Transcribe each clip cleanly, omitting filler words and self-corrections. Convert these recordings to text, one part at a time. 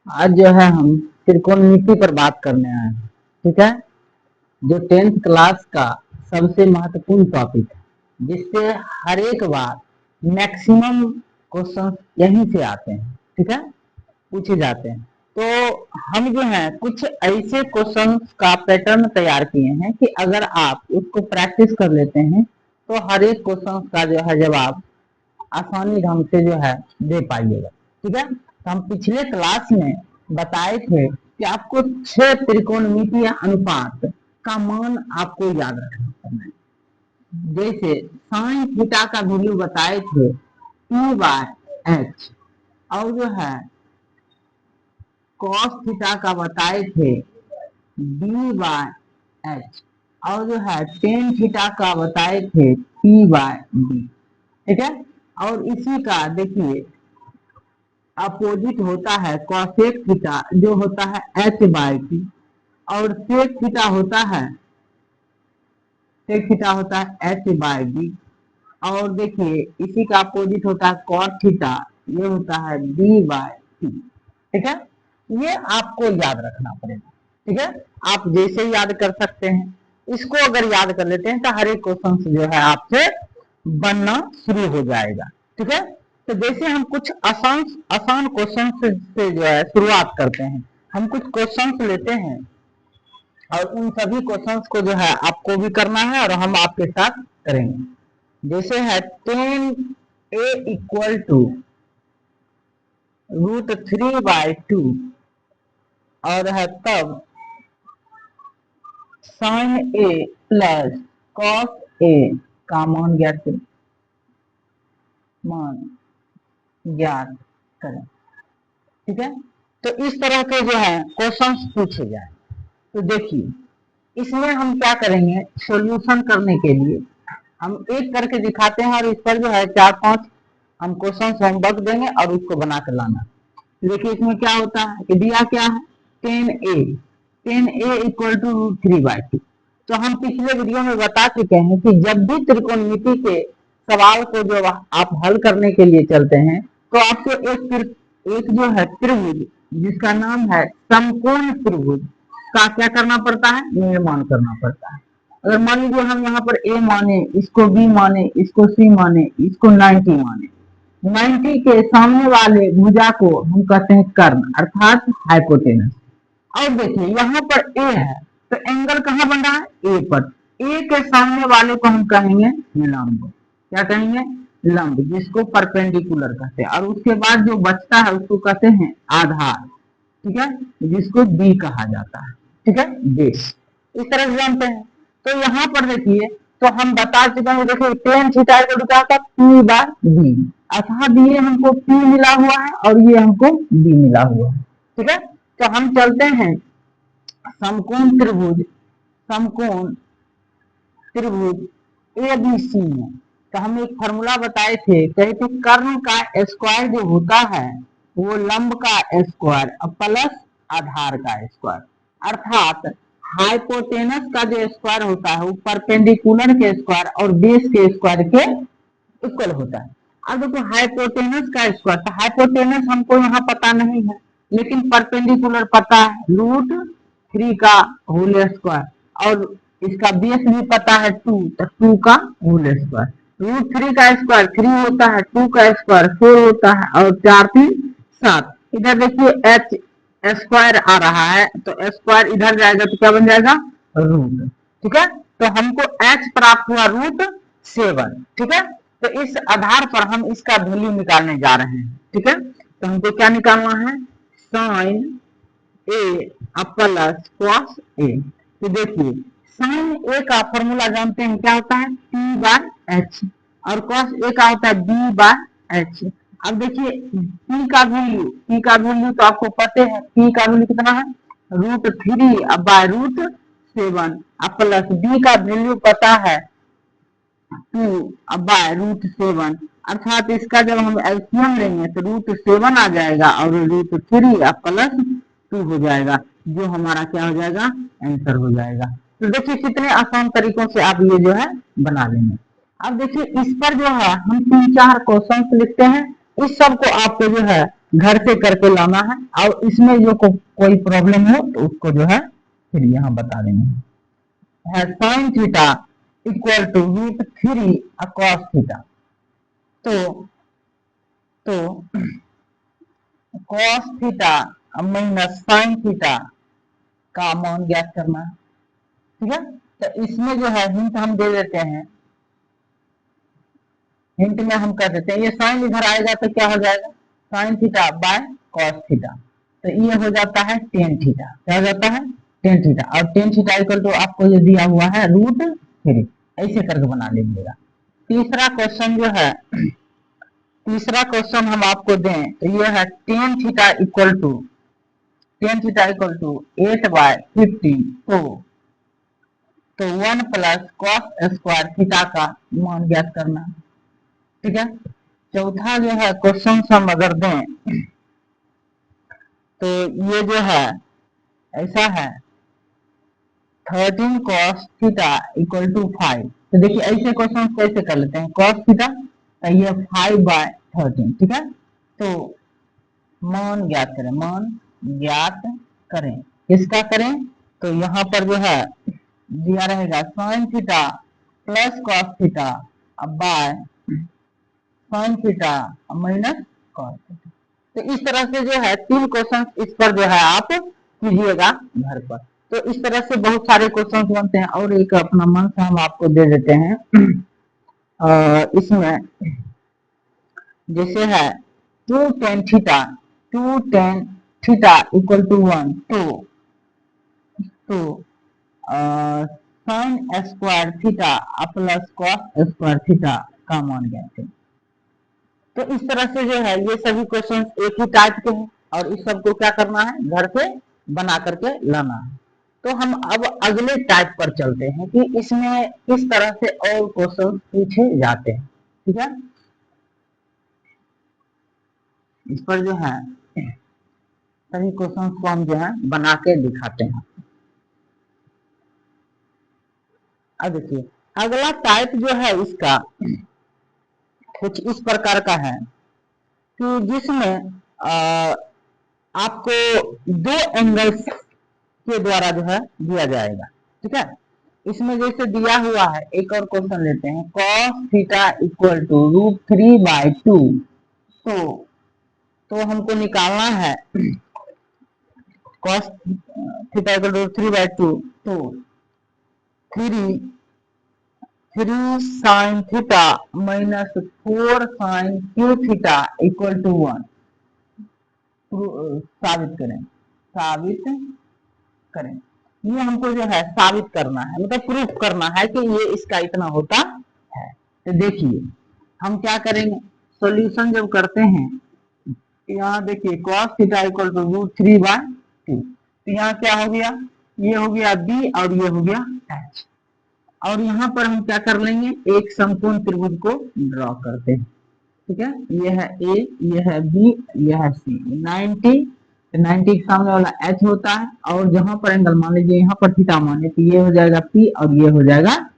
आज जो है हम त्रिकोणमिति पर बात करने आए हैं। ठीक है, जो 10th क्लास का सबसे महत्वपूर्ण टॉपिक है, जिससे हर एक बार मैक्सिमम क्वेश्चन यहीं से आते हैं। ठीक है, पूछे जाते हैं। तो हम जो है कुछ ऐसे क्वेश्चन का पैटर्न तैयार किए हैं कि अगर आप उसको प्रैक्टिस कर लेते हैं तो हर एक क्वेश्चन का जो है जवाब आसानी ढंग से जो है दे पाइएगा। ठीक है, तो हम पिछले क्लास में बताए थे कि आपको 6 त्रिकोणमितीय अनुपात का मान आपको याद रखना है। जैसे साइन थीटा का वैल्यू बताए थे P/H, और जो है कॉस थीटा का बताए थे D/H, और जो है टेन थीटा का बताए थे P/D। ठीक है, और इसी का देखिए अपोजिट होता है कॉसेक थीटा, जो होता है H/T, और सेक थीटा होता है H/D, और देखिए इसी का अपोजिट होता है कॉट थीटा, ये होता है D/T। ठीक है, ये आपको याद रखना पड़ेगा। ठीक है, आप जैसे याद कर सकते हैं, इसको अगर याद कर लेते हैं तो हर एक क्वेश्चन जो है आपसे बनना शुरू हो जाएगा। ठीक है, तो जैसे हम कुछ आसान क्वेश्चन से जो है शुरुआत करते हैं। हम कुछ क्वेश्चन लेते हैं और उन सभी क्वेश्चंस को जो है आपको भी करना है और हम आपके साथ करेंगे। जैसे है 10a इक्वल टू √3/2, और है तब sine a plus cos a का मान ज्ञात करें। ठीक है, तो इस तरह के जो है क्वेश्चंस पूछे जाए। तो देखिए इसमें हम क्या करेंगे, सॉल्यूशन करने के लिए हम एक करके दिखाते हैं और इस पर जो है 4-5 हम क्वेश्चन होमवर्क देंगे और उसको बना कर लाना। देखिए इसमें क्या होता है कि दिया क्या है 10a इक्वल टू √3/2। तो हम पिछले वीडियो में बता चुके हैं कि जब भी त्रिकोणमिति के सवाल को जो आप हल करने के लिए चलते हैं तो आपको एक जो है त्रिभुज जिसका नाम है समकोण त्रिभुज का क्या करना पड़ता है, निर्माण करना पड़ता है। अगर मान लीजिए हम यहाँ पर A माने, इसको B माने, इसको C माने, इसको 90 माने, 90 के सामने वाले भुजा को हम कहते हैं कर्ण अर्थात हाइपोटेनस। और देखिए यहाँ पर A है तो एंगल कहाँ बन रहा है, A पर। A के सामने वाले को हम कहेंगे लंब। क्या कहेंगे, लंब, जिसको परपेंडिकुलर कहते हैं। और उसके बाद जो बचता है उसको कहते हैं आधार। ठीक है, जिसको B कहा जाता है। ठीक है, बेस, इस तरह से जानते हैं। तो यहाँ पर देखिए तो हम बता चुके हैं, देखिए टेन थीटा का क्या होता है P/D, अर्थात ये हमको P मिला हुआ है और ये हमको D मिला हुआ है। ठीक है, तो हम चलते हैं समकोण त्रिभुज ABC में। तो हम एक फॉर्मूला बताए थे, कहे थे कर्ण का स्क्वायर जो होता है वो लंब का स्क्वायर प्लस आधार का स्क्वायर, अर्थात हाइपोटेनस का जो स्क्वायर होता है वो परपेंडिकुलर के स्क्वायर और बेस के स्क्वायर के इक्वल होता है। अब देखो हाइपोटेनस का स्क्वायर, तो हाइपोटेनस हमको यहाँ पता नहीं है लेकिन परपेंडिकुलर पता है √3 का होल स्क्वायर, और इसका बेस भी पता है 2, तो 2 का होल स्क्वायर। √3 का स्क्वायर 3 होता है, 2 का स्क्वायर 4 होता है, और 4 3 7। इधर देखिए h स्क्वायर आ रहा है तो स्क्वायर इधर जाएगा तो क्या बन जाएगा, रूट। ठीक है, तो हमको h प्राप्त हुआ √7। ठीक है, तो इस आधार पर हम इसका वैल्यू निकालने जा रहे हैं। ठीक है, तो हमको क्या निकालना है, sine a plus cos a। तो देखिए साइन a का फॉर्मूला जानते हैं क्या होता है, P/H, और कॉस a का होता है D/H। अब देखिए P का वैल्यू तो आपको पता है, P का वैल्यू कितना है √3/√7, प्लस D का वैल्यू पता है 2/√7, अर्थात इसका जब हम एलसीएम लेंगे तो √7 आ जाएगा और √3 प्लस 2 हो जाएगा, जो हमारा क्या हो जाएगा, आंसर हो जाएगा। तो देखिए कितने आसान तरीकों से आप ये जो है बना लेंगे। अब देखिए इस पर जो है हम 3-4 क्वेश्चन लिखते हैं, इस सब को आपको जो है घर से करके लाना है, और इसमें जो कोई प्रॉब्लम हो तो उसको जो है फिर यहाँ बता देंगे। है sine theta equal to √3 cos theta. तो cos theta minus sine theta का मान ज्ञात करना है। ठीक है, तो इसमें जो है हिंट हम दे देते हैं। हिंट में हम कर देते हैं, ये साइन इधर आएगा तो क्या हो जाएगा, sine theta by cos theta, तो ये हो जाता है टेन थीटा। क्या हो जाता है, टेन थीटा। और टेन थीटा इक्वल टू आपको ये दिया हुआ है √3, ऐसे करके बना लीजिएगा। तीसरा क्वेश्चन जो है, तीसरा क्वेश्चन हम आपको दें तो ये है टेन थीटा इक्वल टू 8/50। तो 1 प्लस कॉस स्क्वायर थीटा का मान ज्ञात करना। ठीक है, चौथा जो है क्वेश्चन हम अगर दें तो ये जो है ऐसा है 13 cos थीटा इक्वल टू 5। तो देखिए ऐसे क्वेश्चन कैसे कर लेते हैं, cos थीटा तो ये 5/13। ठीक है, तो मान ज्ञात करें, मान ज्ञात करें, किसका करें, तो यहाँ पर जो है दिया रहेगा sine theta plus cos theta by sine theta minus cos theta. तो इस तरह से जो है 3 क्वेश्चन इस पर जो है आप कीजिएगा घर पर। तो इस तरह से बहुत सारे क्वेश्चन बनते हैं। और एक अपना मन से हम आपको दे देते हैं, इसमें जैसे है 2 tan थीटा इक्वल टू 1, तो sign square theta plus cos square theta का मान ज्ञात करें। तो इस तरह से जो है ये सभी क्वेश्चन एक ही टाइप के हैं, और इस सबको क्या करना है, घर से बना करके लाना है। तो हम अब अगले टाइप पर चलते हैं कि इसमें किस तरह से और क्वेश्चन पूछे जाते हैं। ठीक है, इस पर जो है सभी क्वेश्चन को हम जो है बना के दिखाते हैं। अब देखिए अगला टाइप जो है इसका कुछ इस प्रकार का है कि जिसमें आपको 2 एंगल्स के द्वारा जो है दिया जाएगा। ठीक है, इसमें जैसे दिया हुआ है, एक और क्वेश्चन लेते हैं, cos थीटा इक्वल टू √3/2। तो हमको निकालना है cos थीटा इक्वल टू √3/2, तो 3 sine theta minus 4 sine cube theta equal to 1 साबित करें। ये हमको जो है साबित करना है, मतलब प्रूफ करना है कि ये इसका इतना होता है। तो देखिए हम क्या करेंगे, सॉल्यूशन जब करते हैं, यहाँ देखिए cos थीटा इक्वल टू √3/2, तो यहाँ क्या हो गया, ये हो गया b और ये हो गया h। और यहाँ पर हम क्या कर लेंगे, एक समकोण त्रिभुज को ड्रॉ करते हैं। ठीक है, ये है a, ये है b, ये है c। 90 के सामने वाला h होता है, और जहां पर एंगल मान लीजिए यहाँ पर थीटा माने तो ये हो जाएगा p और ये हो जाएगा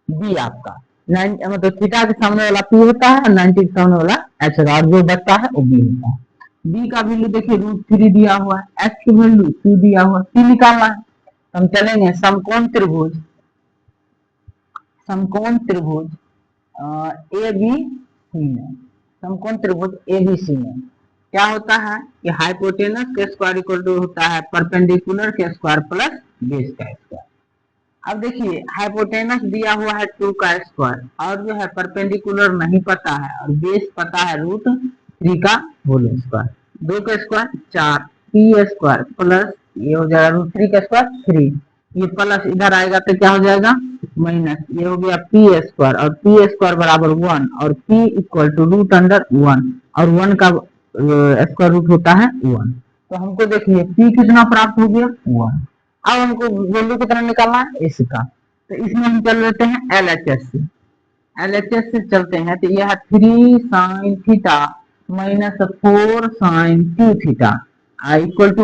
b आपका। मतलब थीटा के सामने वाला p होता है और 90 के सामने वाला h होता है, और जो बचता है वो b होता है। b का वैल्यू देखिए √3 दिया हुआ है, h की वैल्यू 2 दिया हुआ है, c निकालना है। हम चलेंगे समकोण त्रिभुज ABC में, समकोण त्रिभुज ABC में क्या होता है कि हाइपोटेनस के स्क्वायर इक्वल टू होता है परपेंडिकुलर के स्क्वायर प्लस बेस का स्क्वायर। अब देखिए हाइपोटेनस दिया हुआ है 2 का स्क्वायर, और जो है परपेंडिकुलर नहीं पता है, और बेस पता है √3 का होल स्क्वायर। 2 का स्क्वायर 4 p स्क्वायर प्लस ये हो जाएगा √3 का स्क्वायर 3, ये प्लस इधर आएगा तो क्या हो जाएगा माइनस, ये हो गया p स्क्वायर, और p स्क्वायर बराबर 1, और p इक्वल टू √1, और 1 का स्क्वायर रूट होता है 1। तो हमको देखिए p कितना प्राप्त हो गया 1। अब हमको वैल्यू कितना निकालना है इसका, तो इसमें हम चल लेते हैं LHS से चलते हैं। तो यह 3 sine theta minus 4 sine cube theta equal to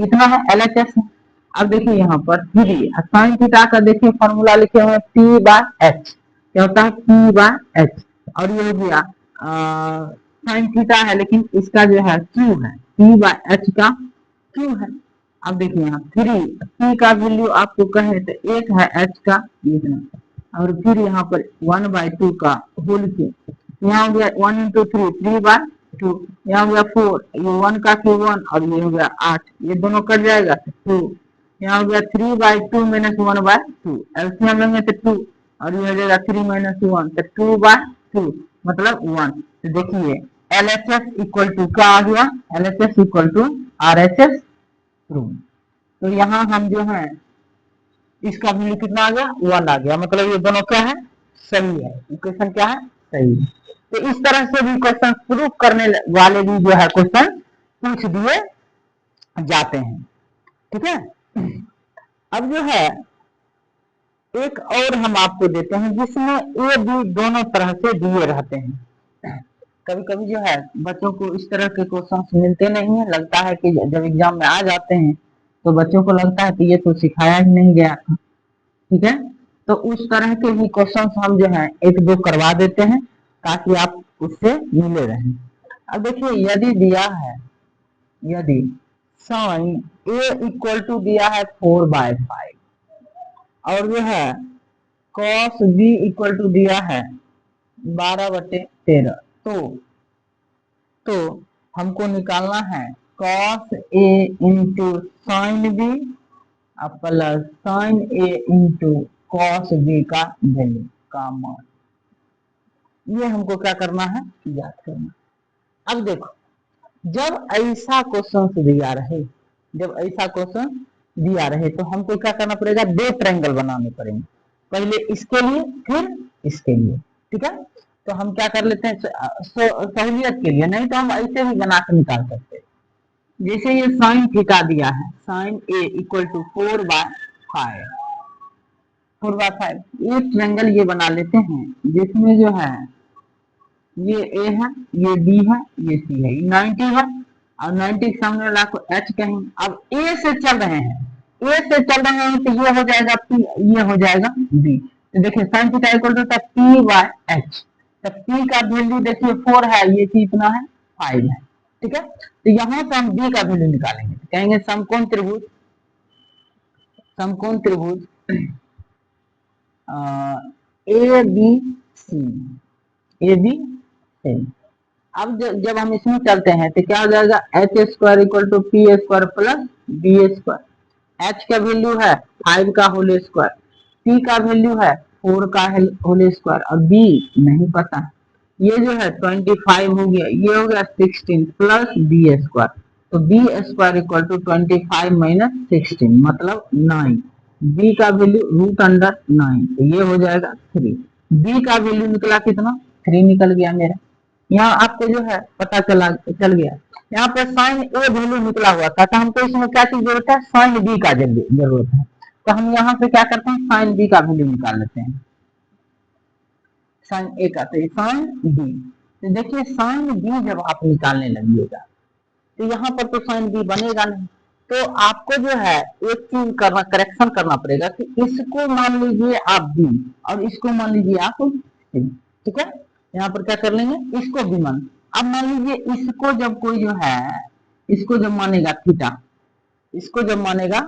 इतना है LHS। अब देखिए यहाँ पर 3 साइन थीटा का देखिए फॉर्मूला लिखे हुए P/H, क्या होता है P/H, और ये हो गया साइन थीटा है, लेकिन इसका जो है क्यू है, पी बाय एच का क्यू है। अब देखिए यहाँ थ्री, पी का वैल्यू आपको कहे तो एक है, एच का इतना, और फिर यहाँ पर 1/2 का होल क्यू, यहाँ हो गया 1 इंटू थ्री, 3/2, यहाँ हो गया 4, ये 1 का क्यू 1, और ये हो गया 8, ये दोनों कट जाएगा 2, यहाँ हो गया 3/2 माइनस 1/2, एलसीएम लेंगे तो 2, और ये हो जाएगा 3 माइनस 1 तो 2/2 मतलब 1। तो देखिए एलएचएस इक्वल टू क्या आ गया, LHS equal to RHS rule. तो यहाँ हम जो है इसका वैल्यू कितना आ गया, 1 आ गया, मतलब ये दोनों क्या है, सही है, इक्वेशन क्या है, सही है। तो इस तरह से भी क्वेश्चन प्रूफ करने वाले भी जो है क्वेश्चन पूछ दिए जाते हैं, ठीक है। अब जो है एक और हम आपको देते हैं जिसमें ए बी दोनों तरह से दिए रहते हैं। कभी कभी जो है बच्चों को इस तरह के क्वेश्चन मिलते नहीं है, लगता है कि जब एग्जाम में आ जाते हैं तो बच्चों को लगता है कि ये तो सिखाया ही नहीं गया था, ठीक है। तो उस तरह के भी क्वेश्चन हम जो है एक दो करवा देते हैं ताकि आप उससे मिले रहें। अब देखिए यदि दिया है, यदि साइन ए इक्वल टू दिया है 4/5 और जो है cos b इक्वल टू दिया है 12/13, तो हमको निकालना है cos a into sine B plus sine A into cos B का वैल्यू का मान, ये हमको क्या करना है, याद करना। अब देखो जब ऐसा क्वेश्चन दिया रहे, जब ऐसा क्वेश्चन दिया रहे तो हमको क्या करना पड़ेगा, दो ट्रायंगल बनाने पड़ेंगे, पहले इसके लिए फिर इसके लिए, ठीक है। तो हम क्या कर लेते हैं सहूलियत के लिए, नहीं तो हम ऐसे भी बना कर निकाल सकते हैं। जैसे ये साइन थीटा दिया है, साइन ए इक्वल टू 4/5, 4/5, ये ट्रायंगल ये बना लेते हैं जिसमें जो है ये ए है, ये बी है, ये सी है, ये 90 है, और 90 के सामने वाला को एच कहेंगे। अब ए से चल रहे हैं, ए से चल रहे हैं तो ये हो जाएगा पी, ये हो जाएगा बी। तो देखिए sine theta equal to P by H, तो पी का वैल्यू देखिए 4 है, ये कितना है 5 है, ठीक है। तो यहाँ से हम बी का वैल्यू निकालेंगे, कहेंगे समकोण त्रिभुज, समकोण त्रिभुज A B C, A B C. अब जब हम इसमें चलते हैं तो क्या हो जाएगा, H square equal to P square plus B square. H का वैल्यू है 5 का होल स्क्वायर, पी का वैल्यू है 4 का होल स्क्वायर, और बी नहीं पता, ये जो है 25 हो गया, ये हो गया 16 प्लस बी स्क्वायर, तो बी स्क्वायर इक्वल टू 25 माइनस 16 मतलब 9, बी का वैल्यू √9, तो ये हो जाएगा 3। बी का वैल्यू निकला कितना, 3 निकल गया मेरा। यहाँ आपको जो है पता चल गया। यहाँ पे साइन ए वैल्यू निकला हुआ था, तो हमको इसमें क्या चीज जरूरत है, साइन बी का जरूरत है। तो हम यहाँ से क्या करते हैं, साइन बी का वैल्यू निकाल लेते हैं, साइन ए का, तो साइन बी। तो देखिए साइन बी जब आप निकालने लगिएगा तो यहाँ पर तो साइन बी बनेगा नहीं, तो आपको जो है एक चीज करना, करेक्शन करना पड़ेगा कि इसको मान लीजिए आप बी और इसको मान लीजिए आप सी, ठीक है। यहाँ पर क्या कर लेंगे, इसको भी मान, अब मान लीजिए इसको जब कोई जो है, इसको जब मानेगा थीटा, इसको जब मानेगा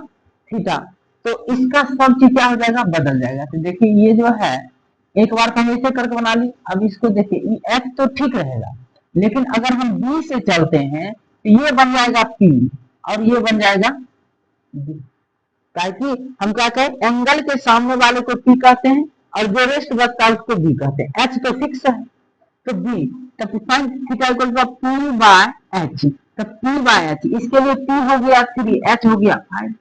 थीटा, तो इसका सब चीज क्या हो जाएगा, बदल जाएगा। तो देखिए ये जो है एक बार तो हम ऐसे करके बना ली, अब इसको देखिए एच तो ठीक रहेगा, लेकिन अगर हम बी से चलते हैं तो ये बन जाएगा पी और ये बन जाएगा बी, ताकि हम क्या कहें, एंगल के सामने वाले को पी कहते हैं और जो रेस्ट बचता है उसको बी कहते हैं। एच तो फिक्स है तो बी, तब sine theta equal to P by H, तो पी बाय एच, इसके लिए पी हो गया 3, एच हो गया 5,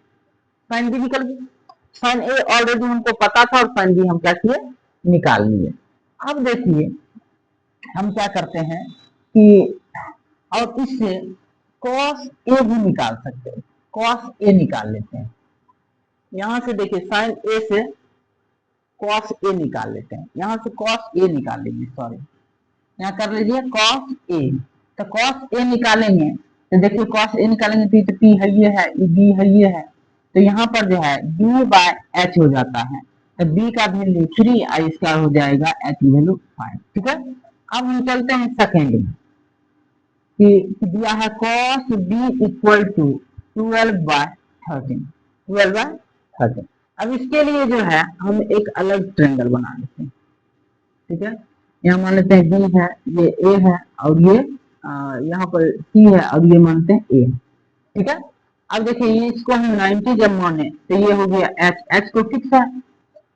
साइन बी निकल गया। साइन ए ऑलरेडी हमको पता था और साइन बी हम क्या किए, निकाल लिए। अब देखिए हम क्या करते हैं कि और इससे cos ए भी निकाल सकते हैं, cos ए निकाल लेते हैं। यहां से देखिए साइन ए से cos ए निकाल लेते हैं, यहां से cos ए निकाल लीजिए, सॉरी यहाँ कर लीजिए cos ए, तो cos ए निकालेंगे तो देखिए cos ए निकालेंगे तो पी है, ये है, बी है, ये है, तो यहाँ पर जो है b बाय एच हो जाता है, तो b का वैल्यू 3 और इसका हो जाएगा h वैल्यू 5, ठीक है। अब हम चलते हैं सेकेंड में, कि दिया है cos b इक्वल टू 12/13, 12/13। अब इसके लिए जो है हम एक अलग ट्रायंगल बना लेते हैं, ठीक है। यहाँ मान लेते हैं बी है, ये ए है, और ये यहाँ पर सी है, और ये मानते हैं ए, ठीक है। अब देखिए ये इसको हम 90 जब माने तो ये हो गया एच, एच तो फिक्स है,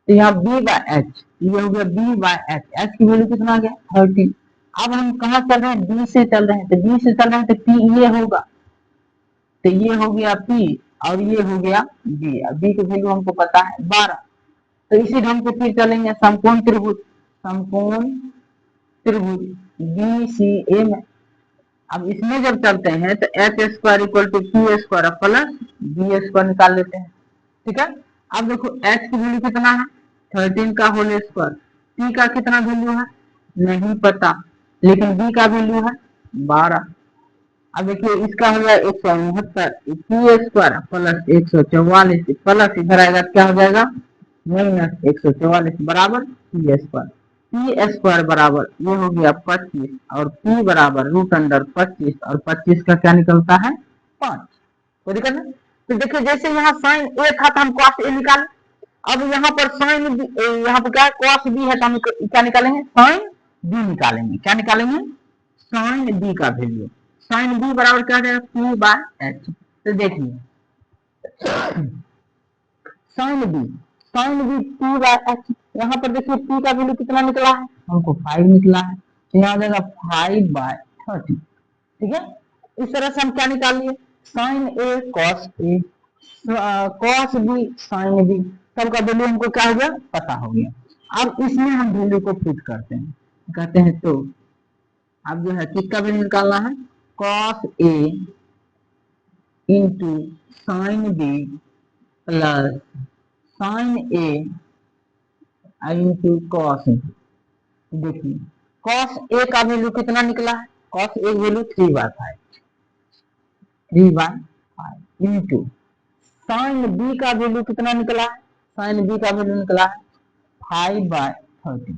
तो यहाँ बी बाय एच, ये हो गया बी बाय एच, एच की वैल्यू कितना आ गया 13। अब हम कहाँ चल रहे हैं, बी से चल रहे हैं, तो बी से चल रहे हैं तो पी ये होगा, तो ये हो गया पी, और ये हो गया बी। अब बी की वैल्यू हमको पता है 12। तो इसी ढंग से फिर चलेंगे समकोण त्रिभुज, समकोण त्रिभुज बी सी ए में। अब इसमें जब चलते हैं तो H square equal to P square plus B square निकाल लेते हैं, ठीक है। अब देखो एच की वैल्यू कितना है 13 का होल स्क्वायर, पी का कितना वैल्यू है नहीं पता, लेकिन बी का वैल्यू है 12। अब देखिए इसका हो गया 169 पी स्क्वायर प्लस 144 प्लस इधर आएगा क्या हो जाएगा माइनस 144 बराबर पी स्क्वायर, पी स्क्वायर बराबर ये हो गया 25, और पी बराबर रूट अंडर 25, और 25 का क्या निकलता है 5। कोई दिक्कत नहीं। तो देखिए जैसे यहाँ साइन ए था तो हम कॉस ए निकाले, अब यहाँ पर साइन बी, यहाँ पर क्या है कॉस बी है तो हम क्या निकालेंगे साइन बी निकालेंगे, क्या निकालेंगे साइन बी का वैल्यू, साइन बी बराबर क्या हो जाएगा पी बाय एच। तो देखिए sine B, sine B P by H, यहाँ पर देखिए पी का वैल्यू कितना निकला है हमको 5 निकला है, तो यहाँ आ जाएगा 5/30, ठीक है। इस तरह से हम क्या निकाल लिए sign A cos A, cos B sine B, सबका वैल्यू हमको क्या हो गया पता हो गया। अब इसमें हम वैल्यू को पुट करते हैं, कहते हैं तो अब जो है किसका वैल्यू निकालना है cos a into sine B plus sine A into cos. देखिए कॉस ए का वैल्यू कितना निकला है cos a value 3/5, 3/5 into sine B का वैल्यू कितना निकला है साइन बी का वैल्यू निकला है 5/13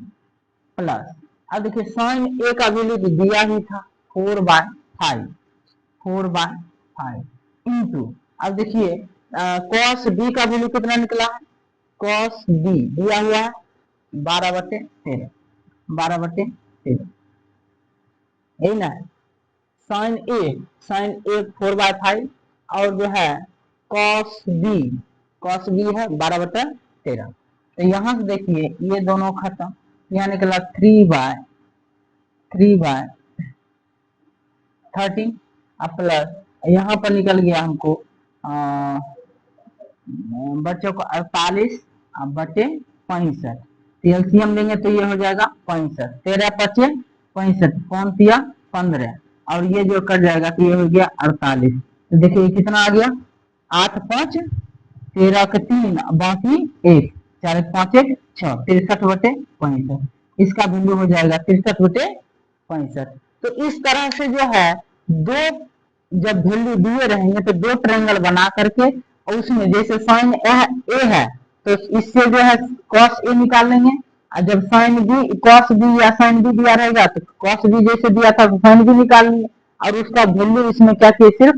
प्लस, अब देखिए साइन ए का वैल्यू तो दिया ही था 4/5, 4/5 इंटू, अब देखिए कॉस बी का वैल्यू कितना निकला है कॉस बी दिया हुआ है 12/13, 12/13 यही ना है। साइन ए 4/5 और जो है कॉस बी है 12/13। तो यहाँ से देखिए ये दोनों खत्म, यहाँ निकला 3/13 अब प्लस यहाँ पर निकल गया हमको बच्चों को 48/65, एलसीएम लेंगे तो ये हो जाएगा 65, 13×5 = 65, 5 या 15, और ये जो कट जाएगा तो ये हो गया 48। तो देखिए कितना आ गया 8×5 13×3 बाकी 1, 4×5 6, 63/65, इसका वैल्यू हो जाएगा 63/65। तो इस तरह से जो है दो जब वैल्यू दिए रहेंगे तो दो ट्रायंगल बना करके, और उसमें जैसे साइन ए है तो इससे जो है कॉस ए निकाल लेंगे, और जब साइन बी कॉस बी या साइन बी दिया रहेगा तो कॉस बी जैसे दिया था तो साइन बी निकाल लेंगे, और उसका वैल्यू इसमें क्या किया सिर्फ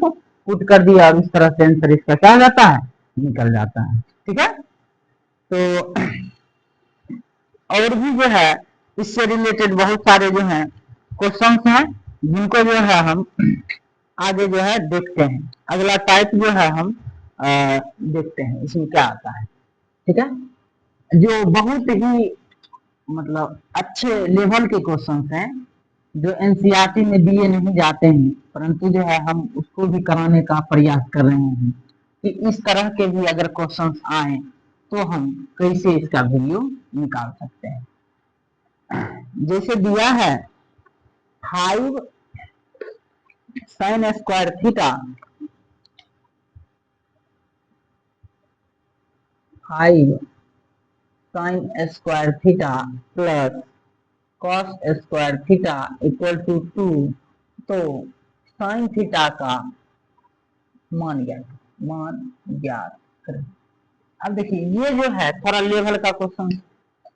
पुट कर दिया, और इस तरह से आंसर इसका क्या हो जाता है निकल जाता है, ठीक है। तो और भी जो है इससे रिलेटेड बहुत सारे जो है क्वेश्चंस हैं जिनको जो है हम आगे जो है देखते हैं, अगला टाइप जो है हम देखते हैं इसमें क्या आता है, ठीक है। जो बहुत ही मतलब अच्छे लेवल के क्वेश्चंस हैं जो एनसीईआरटी में दिए नहीं जाते हैं, परंतु जो है हम उसको भी कराने का प्रयास कर रहे हैं कि इस तरह के भी अगर क्वेश्चंस आए तो हम कैसे इसका वैल्यू निकाल सकते हैं। जैसे दिया है 5 sin square theta 5 sin square theta plus cos square theta equal to 2, तो sin थीटा का मान ज्ञात करें। अब देखिए ये जो है थोड़ा लेवल का क्वेश्चन,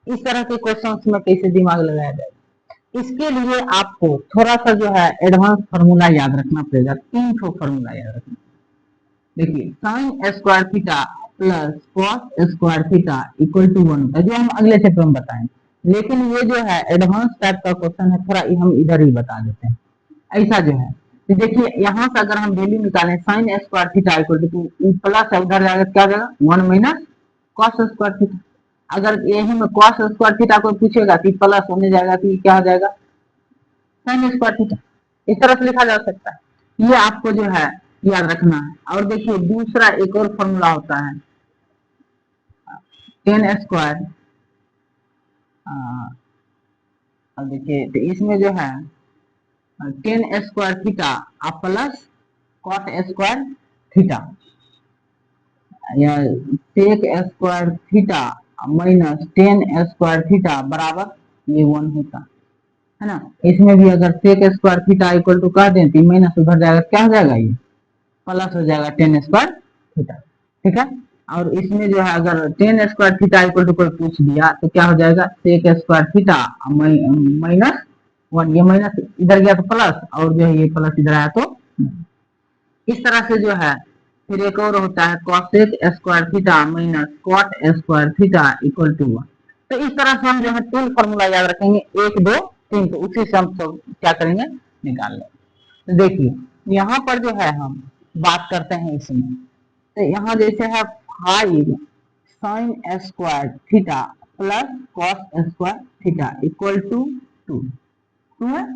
इस तरह के क्वेश्चन में कैसे दिमाग लगाया जाए। इसके लिए आपको थोड़ा सा जो है एडवांस फार्मूला याद रखना पड़ेगा, 3 फार्मूला याद रखना। देखिए sine square theta plus cos square theta equal to 1 होता है, जो हम अगले चैप्टर में बताएंगे। लेकिन ये जो है एडवांस टाइप का क्वेश्चन है, थोड़ा हम इधर ही बता देते हैं। ऐसा जो है तो देखिए यहाँ से अगर हम वैल्यू निकालें sign square theta equal two plus उधर जाएगा, क्या जाएगा 1 माइनस कॉस स्क्वायर थीटा। अगर यही में कॉस स्क्वायर थीटा को पूछेगा कि प्लस होने जाएगा तो क्या हो जाएगा साइन स्क्वायर थीटा। इस तरह से लिखा जा सकता है, ये आपको जो है याद रखना है। और देखिए दूसरा एक और फॉर्मूला होता है टेन स्क्वायर। अब देखिए तो इसमें जो है tan square theta plus cot square theta या sec square theta minus tan square theta बराबर ये 1 होता है ना। इसमें भी अगर sec square theta equal to कह दें तो माइनस उधर जाएगा, क्या हो जाएगा ये प्लस हो जाएगा टेन स्क्वायर थीटा, ठीक है। और इसमें जो है अगर tan square theta equal to कोई पूछ दिया तो क्या हो जाएगा सेक स्क्वायर थीटा माइनस 1, ये माइनस इधर गया तो प्लस, और जो है ये प्लस इधर आया तो इस तरह से जो है। फिर एक और होता है cosec square theta minus cot square theta equal to 1। तो इस तरह से हम जो है 3 फॉर्मूला याद रखेंगे, 1 2 3, तो उसी से हम सब क्या करेंगे निकाल लेंगे। तो देखिए यहाँ पर जो है हम बात करते हैं इसमें, तो यहाँ जैसे है 5 sine square theta plus cos square theta equal to 2 है।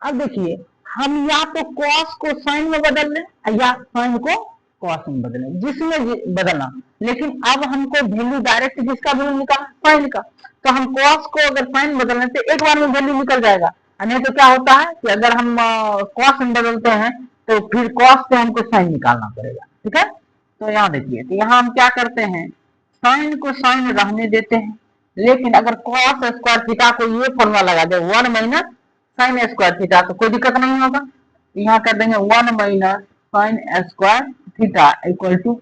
अब देखिए हम या तो कॉस को साइन में बदल लें या साइन को कॉस में बदलें, जिसमें बदलना। लेकिन अब हमको वैल्यू डायरेक्ट किसका वैल्यू निकालना साइन का, तो हम कॉस को अगर साइन बदलने तो एक बार में वैल्यू निकल जाएगा। नहीं तो क्या होता है कि अगर हम कॉस में बदलते हैं तो फिर कॉस से हमको साइन निकालना पड़ेगा, ठीक है। तो यहाँ देखिए तो यहाँ हम क्या करते हैं साइन को साइन रहने देते हैं, लेकिन अगर कॉस स्क्वायर थीटा को ये फॉर्मूला लगा दे 1 माइनस साइन स्क्वायर थीटा तो कोई दिक्कत नहीं होगा। यहाँ कर देंगे 1 minus sine square theta equal to,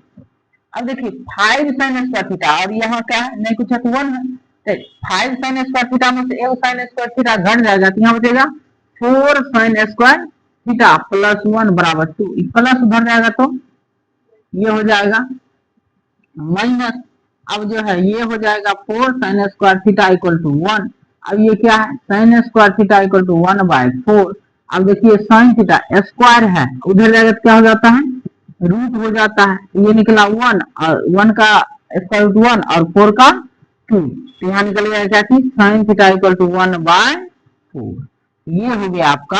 अब देखिए 5 साइन स्क्वायर थीटा और यहाँ क्या है नहीं कुछ है तो 1 है, तो 5 साइन स्क्वायर थीटा में से 1 साइन स्क्वायर थीटा घट जाएगा तो यहाँ बचेगा 4 साइन स्क्वायर थीटा प्लस 1 बराबर 2, प्लस उधर जाएगा तो ये हो जाएगा माइनस, अब जो है ये हो जाएगा 4 sine square theta equal to 1। अब ये क्या है sine square theta equal to 1/4। अब देखिए साइन थीटा स्क्वायर है, उधर जाएगा तो क्या हो जाता है रूट हो जाता है, ये निकला 1 और 1 का स्क्वायर रूट 1 और 4 का 2, तो यहाँ निकल गया क्या कि साइन थीटा इक्वल टू 1/4। ये हो गया आपका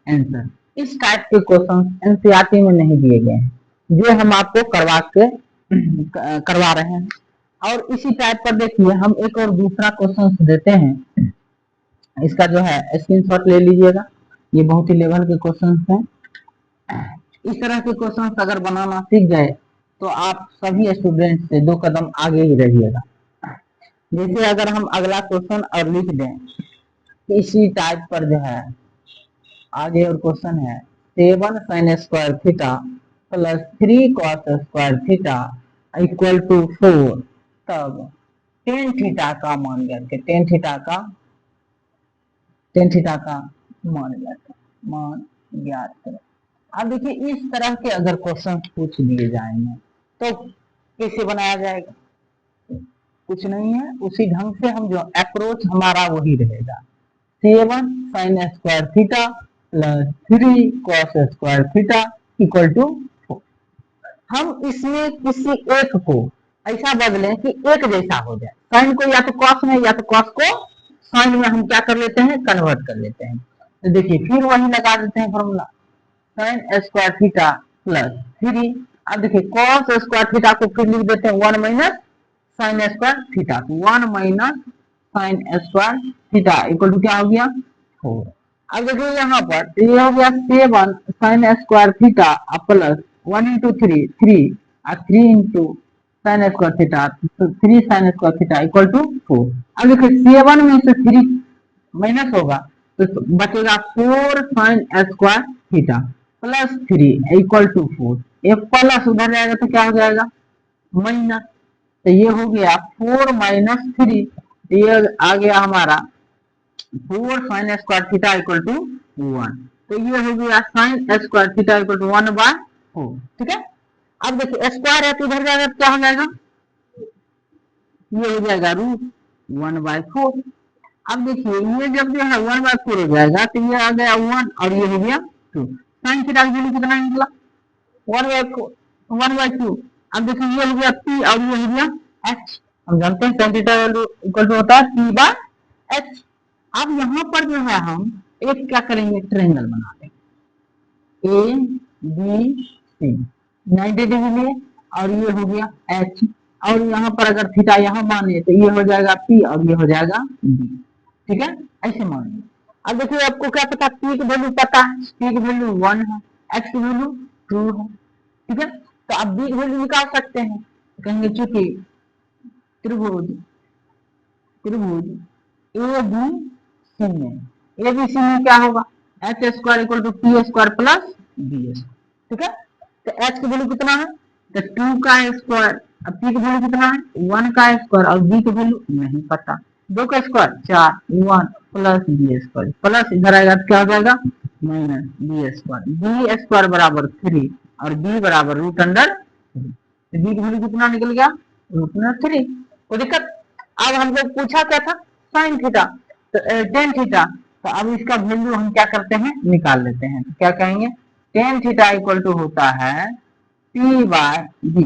आंसर। इस टाइप के क्वेश्चन एनसीईआरटी में नहीं दिए गए हैं, जो हम आपको करवा रहे हैं। और इसी टाइप पर देखिए हम एक और दूसरा क्वेश्चन देते हैं, इसका जो है स्क्रीनशॉट ले लीजिएगा, ये बहुत ही लेवल के क्वेश्चन हैं। इस तरह के क्वेश्चन अगर बनाना सीख गए तो आप सभी स्टूडेंट से 2 कदम आगे ही रहिएगा। जैसे अगर हम अगला क्वेश्चन और लिख दें इसी टाइप पर जो है आगे और क्वेश्चन है 7 sine square theta plus 3 cos square theta equal to 4, तब टेन थीटा का मान ज्ञात करें, टेन थीटा का मान ज्ञात करें। अब देखिए इस तरह के अगर क्वेश्चन पूछ दिए जाएंगे तो कैसे बनाया जाएगा, कुछ नहीं है, उसी ढंग से हम जो अप्रोच हमारा वही रहेगा 7 sine square theta plus 3 cos square theta equal to 4। हम इसमें किसी एक को ऐसा बदलें कि एक जैसा हो जाए, साइन को या तो कॉस में या तो कॉस को साइन में हम क्या कर लेते हैं कन्वर्ट कर लेते हैं। तो देखिए फिर वही लगा देते हैं formula sine square theta plus 3। अब देखिए कॉस स्क्वायर थीटा को फिर लिख देते हैं 1 minus sine square theta, 1 minus sine square theta equal to क्या हो गया 4। अब देखिए यहाँ पर ये हो गया 7 sine square theta plus 1 into 3 3 और 3 इंटू साइन स्क्वायर थीटा, तो 3 sine square theta equal to 4। अब देखिए 7 में से 3 माइनस होगा तो बचेगा 4 sine square theta plus 3 equal to 4, एक प्लस उधर जाएगा तो क्या हो जाएगा माइनस, तो ये हो गया 4 माइनस 3, ये आ गया हमारा 4 sine square theta equal to 1। तो ये हो गया sine square theta equal to 1/4। ठीक है, अब देखिए स्क्वायर है तो इधर जाएगा तो क्या हो जाएगा, ये हो जाएगा √1/4। अब देखिए ये जब जो है 1/4 हो जाएगा तो ये आ गया 1 और ये हो गया 2। साइन थीटा की वैल्यू कितना निकला, 1/4। अब देखिए ये हो गया p और ये हो गया h। हम जानते हैं साइन थीटा इक्वल टू होता है p/h। अब यहाँ पर जो है हम एक क्या करेंगे, ट्रायंगल बना देंगे ए बी सी 90 डिग्री लिए, और ये हो गया h, और यहाँ पर अगर थीटा यहाँ माने तो ये हो जाएगा p और ये हो जाएगा b। ठीक है, ऐसे मान लो। अब देखिए आपको क्या पता, p की वैल्यू पता है, p की वैल्यू 1 है, x की वैल्यू 2 है। ठीक है, तो आप b की वैल्यू निकाल सकते हैं, कहेंगे चूंकि त्रिभुज त्रिभुज ए बी सी में ABC में क्या होगा, h square equal to p square plus b square. ठीक है, तो h की वैल्यू कितना है, तो 2 का स्क्वायर, अब p की वैल्यू कितना है 1 का स्क्वायर, और b की वैल्यू नहीं पता, 2 का square 4, 1 plus b square, plus इधर आएगा तो क्या हो जाएगा माइनस b स्क्वायर बराबर 3 और b बराबर √3। b की वैल्यू कितना निकल गया √3। कोई दिक्कत। अब हमको पूछा क्या था, साइन थीटा, तो टेन थीटा, तो अब इसका वैल्यू हम क्या करते हैं, निकाल लेते हैं। तो क्या कहेंगे, टेन थीटा इक्वल टू होता है p/b।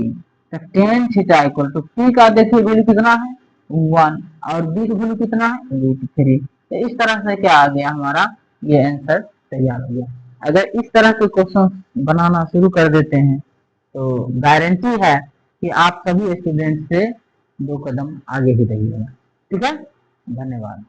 तो tan theta equal to p का देखिए वैल्यू कितना है 1 और b का वैल्यू कितना है √3। तो इस तरह से क्या आ गया हमारा, ये आंसर तैयार हो गया। अगर इस तरह के क्वेश्चन बनाना शुरू कर देते हैं तो गारंटी है कि आप सभी स्टूडेंट से 2 कदम आगे ही रहिएगा। ठीक है, धन्यवाद।